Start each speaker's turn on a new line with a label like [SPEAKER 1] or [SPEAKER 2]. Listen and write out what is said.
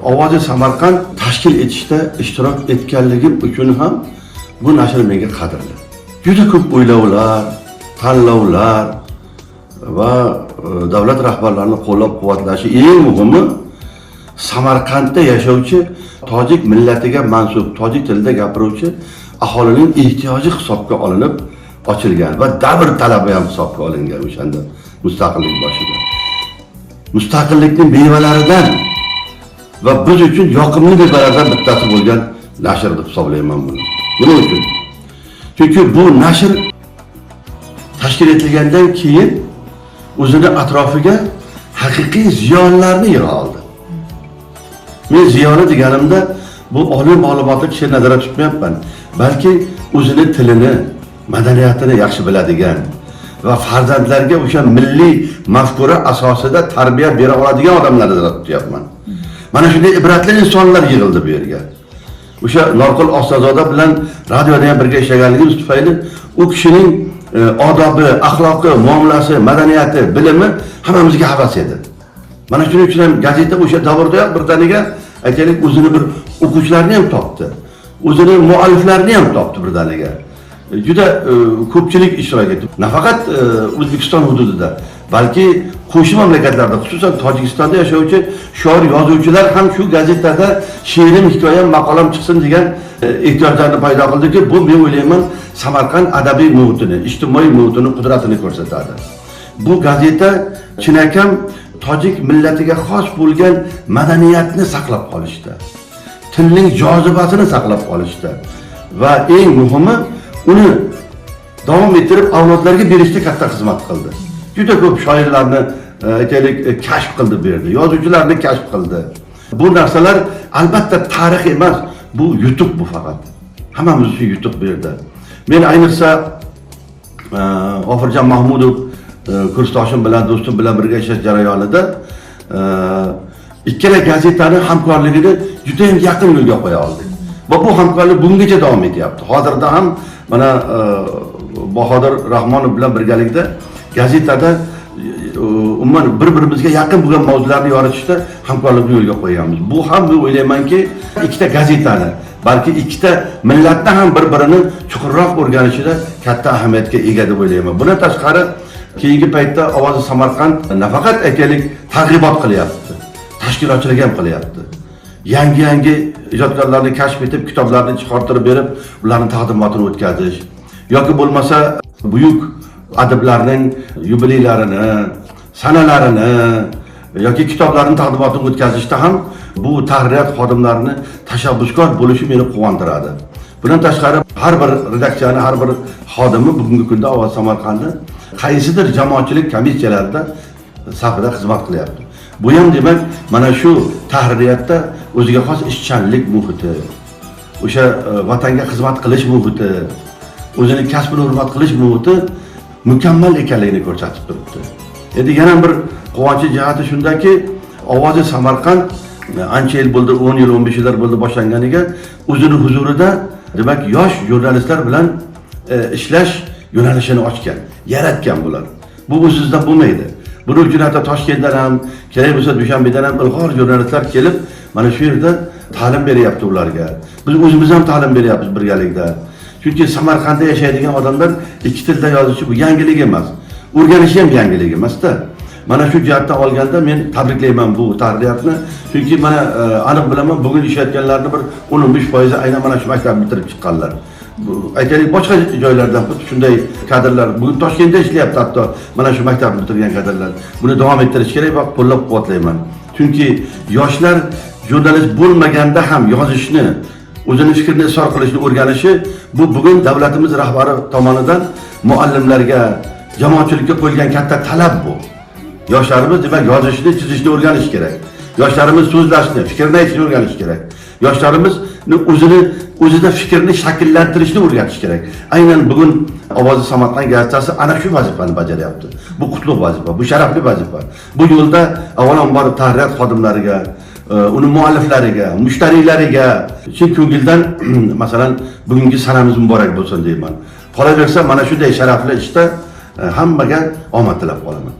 [SPEAKER 1] Ovozi Samarqand tashkil etishda ishtirok etganligim uchun ham bu nashr menga qadrli. Juda ko'p o'ylovlar, tanlovlar va davlat rahbarlarining qo'llab-quvvatlashi, eng muhimi Samarqandda yashovchi tojik millatiga mansub, tojik tilida gapiruvchi aholining ehtiyoji hisobga olinib ochilgan va davr talabi ham hisobga olingan o'shanda mustaqillik boshida. Mustaqillikning mevalaridan va biz uchun yoqimli mevalardan bittasi bo'lgan nashr deb hisoblayman buni. Nima uchun? Chunki bu nashr tashkil etilgandan keyin o'zini atrofiga haqiqiy ziyonlarni yig'a oldi. Men ziyoni deganimda bu oliy ma'lumotli kishi nazarda tutmayapman, balki o'zini tilini, madaniyatini yaxshi biladigan va farzandlarga o'sha milliy mafkura asosida tarbiya bera oladigan odamlarni nazarda tutyapman. Mana shunday ibratli insonlar yig'ildi bu yerga. O'sha Norqul Ostazoda bilan radioda ham birga ishlaganligimiz tufayli u kishining odobi, axloqi, muomalasi, madaniyati, bilimi hammamizga havas edi. Mana shuning uchun ham gazeta o'sha davrda ham birdaniga aytaylik o'zini bir o'quvchilarni ham topdi. O'zini mualliflarini ham topdi birdaniga. Juda ko'pchilik ishtirok etdi. Nafaqat O'zbekiston hududida, balki qo'shni mamlakatlarda, xususan Tojikistonda yashovchi shoir, yozuvchilar ham shu gazetada she'rim, hikoyam, maqolam chiqsin degan ehtiyojlarni paydo qildiki, bu men o'ylayman Samarqand adabiy muhitini, ijtimoiy muhitini, qudratini ko'rsatadi. Bu gazeta chinakam tojik millatiga xos bo'lgan madaniyatni saqlab qolishda, tilning jozibasini saqlab qolishda va eng muhimi uni davom ettirib avlodlarga berishga katta xizmat qildi. Juda ko'p shoirlarni aytaylik kashf qildi bu yerda, yozuvchilarni kashf qildi. Bu narsalar albatta tarix emas, bu yutuq bu faqat. Hammamiz uchun yutuq bu yerda. Men ayniqsa G'ofurjon Mahmudov kursdoshim bilan, do'stim bilan birga ishlash jarayonida ikkala gazetani hamkorligini juda ham yaqin yo'lga qo'ya oldik. Va bu hamkorlik bungacha davom etyapti. Hozirda ham mana Bahodir Rahmonov bilan birgalikda gazetada umuman bir-birimizga yaqin bo'lgan mavzularni yoritishda hamkorlikni yo'lga qo'yamiz. Bu ham men o'ylaymanki, ikkita gazetani, balki ikkita millatni ham bir-birini chuqurroq o'rganishida katta ahamiyatga ega deb o'ylayman. Bundan tashqari keyingi paytda Ovozi Samarqand nafaqat aytaylik targ'ibot qilyapti, tashkilotchilik ham qilyapti. Yangi ijodkorlarni kashf etib, kitoblarni chiqartirib berib, ularning taqdimotini o'tkazish yoki bo'lmasa buyuk adiblarning yubileylarini, sanalarini yoki kitoblarning taqdimotini o'tkazishda ham bu tahririyat xodimlarini tashabbuskor bo'lishi meni quvontiradi. Bundan tashqari har bir redaksiyani, har bir xodimi bugungi kunda Ovoz Samarqandni qaysidir jamoatchilik komissiyalarida safida xizmat qilyapti. Bu ham demak mana shu tahririyatda o'ziga xos ishchanlik muhiti, o'sha vatanga xizmat qilish muhiti, o'zini kasbini hurmat qilish muhiti mukammal ekanligini ko'rsatib turibdi. Endi yana bir quvonchli jihati shundaki, Ovozi Samarqand ancha yil bo'ldi, 10 yil, 15 yillar bo'ldi boshlanganiga, o'zini huzurida demak yosh jurnalistlar bilan ishlash yo'nalishini ochgan, yaratgan bular. Bu o'zingizdan bo'lmaydi. Buning uchun hatto Toshkentdan ham, kerak bo'lsa Dushanbedan ham ilg'or jurnalistlar kelib, mana shu yerda ta'lim beryapti ularga. Biz o'zimiz ham ta'lim beryapmiz birgalikda. Chunki Samarqandda yashaydigan odamlar ikki tilda yozishi bu yangilik emas. O'rganishi ham yangilik emas-da. Mana shu jihatdan olganda men tabriklayman bu tahririyatni. Chunki mana aniq bilaman, bugun ishlayotganlarning bir 10-15% aynan mana shu maktabni bitirib chiqqanlar. Aytaylik boshqa joylardan shunday kadrlar bugun Toshkentda ishlayapti, hatto mana shu maktabni bitirgan kadrlar. Buni davom ettirish kerak va qo'llab-quvvatlayman. Chunki yoshlar jurnalist bo'lmaganda ham yozishni, o'zini fikrini izhor qilishni o'rganishi bu bugun davlatimiz rahbari tomonidan muallimlarga, jamoatchilikka qo'yilgan katta talab bu. Yoshlarimiz demak yozishni, chizishni o'rganish kerak. Yoshlarimiz so'zlashni, fikrni aytishni o'rganish kerak. Yoshlarimiz o'zida fikrni shakllantirishni o'rgatish kerak. Aynan bugun Ovozi Samarqand gazetasi ana shu vazifani bajaryapti. Bu qutlug' vazifa, bu sharafli vazifa. Bu yo'lda avvalambor tahririyat xodimlariga, uni mualliflariga, mushtariylariga chin ko'ngildan masalan bugungi sanamiz muborak bo'lsin deyman. Qolaversa mana shunday sharafli ishda hammaga omad tilab qolaman.